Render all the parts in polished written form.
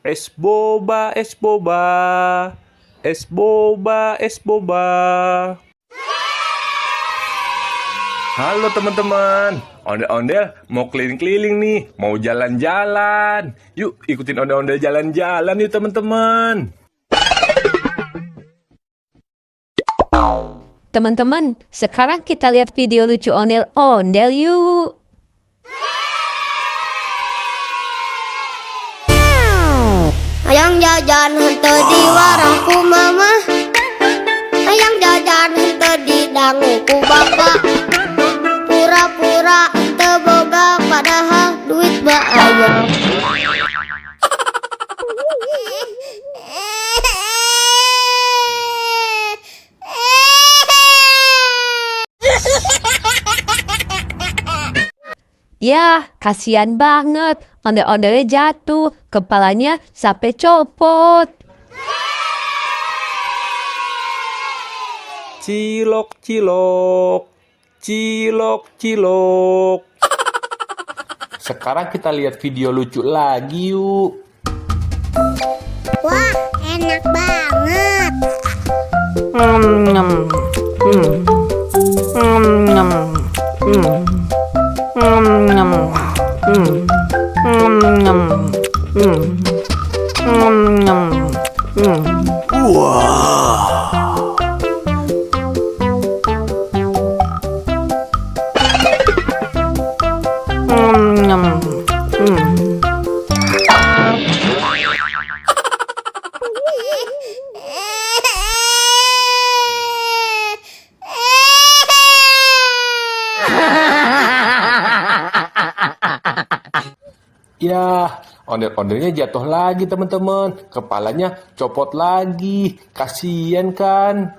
Es boba, es boba. Es boba, es boba. Halo teman-teman. Ondel-ondel mau keliling-keliling nih. Mau jalan-jalan. Yuk ikutin ondel-ondel jalan-jalan yuk teman-teman. Teman-teman, sekarang kita lihat video lucu ondel-ondel yuk. Hayang jajan henteu di warungku mama, hayang jajan henteu di danguku bapak. Pura-pura teu boga padahal duit mah aya. Ya, kasihan banget. Ondel-ondelnya jatuh, kepalanya sampai copot. Cilok, cilok. Cilok, cilok. Sekarang kita lihat video lucu lagi yuk. Wah, enak banget. Ya, ondel-ondelnya jatuh lagi teman-teman. Kepalanya copot lagi. Kasian kan?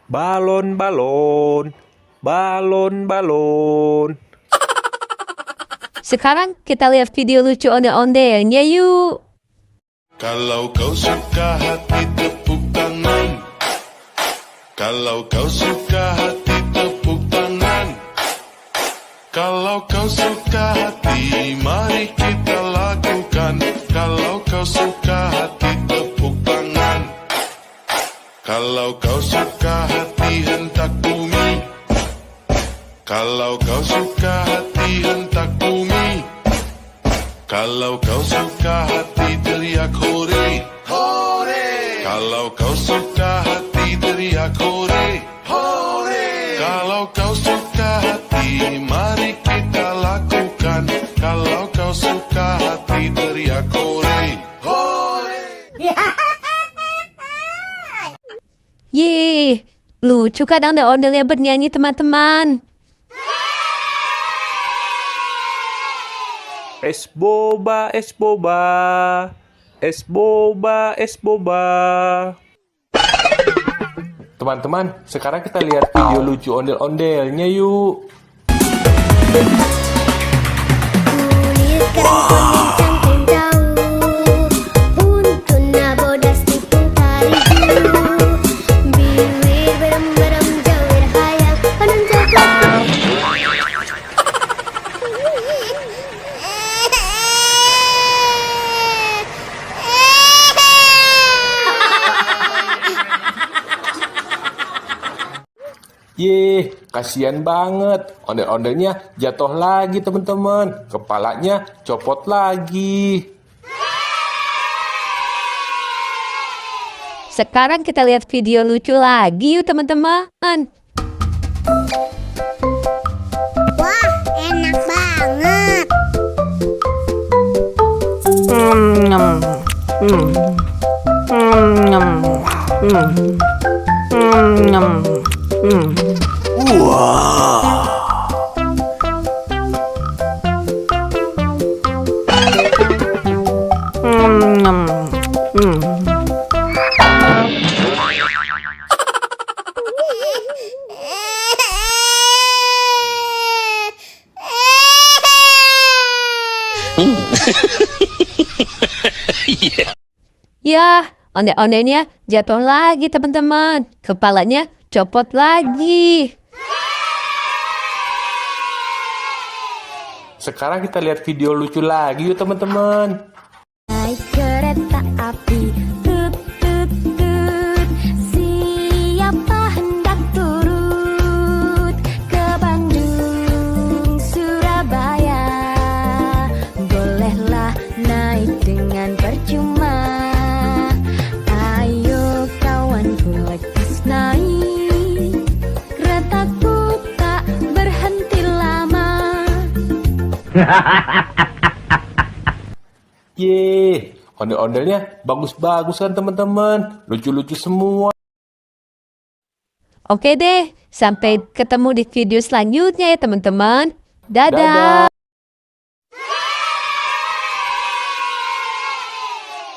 Balon, balon. Balon, balon. Sekarang kita lihat video lucu ondel-ondelnya yuk. Kalau kau suka hati tepuk tangan. Kalau kau suka hati tepuk tangan. Kalau kau suka hati mari kita lakukan. Kalau kau suka hati tepuk tangan. Kalau kau suka hati hentak bumi. Kalau kau suka hati hentak bumi. Kalau kau suka hati teriak hore, hore. Kalau kau suka hati teriak hore, hore. Kalau kau suka hati mari kita lakukan. Kalau kau suka hati teriak hore, hore. Yeay, lucu kan ondel-ondelnya bernyanyi teman-teman. Es boba, es boba. Es boba, es boba. Teman-teman, sekarang kita lihat video lucu ondel-ondelnya yuk. Ye, kasihan banget. Ondel-ondelnya jatuh lagi teman-teman. Kepalanya copot lagi. Sekarang kita lihat video lucu lagi yuk teman-teman. Wah, enak banget. Ya, ondel-ondelnya jatuh lagi teman-teman. Kepalanya copot lagi. sekarang kita lihat video lucu lagi yuk teman-teman. Naik kereta api, tut tut tut. Siapa hendak turut ke Bandung, Surabaya? Bolehlah naik dengan percuma. Ayo kawanku lekas naik, keretaku tak berhenti lama. Yeay, ondel-ondelnya bagus-bagus kan teman-teman, lucu-lucu semua. Oke deh, sampai ketemu di video selanjutnya ya teman-teman. Dadah. Dadah.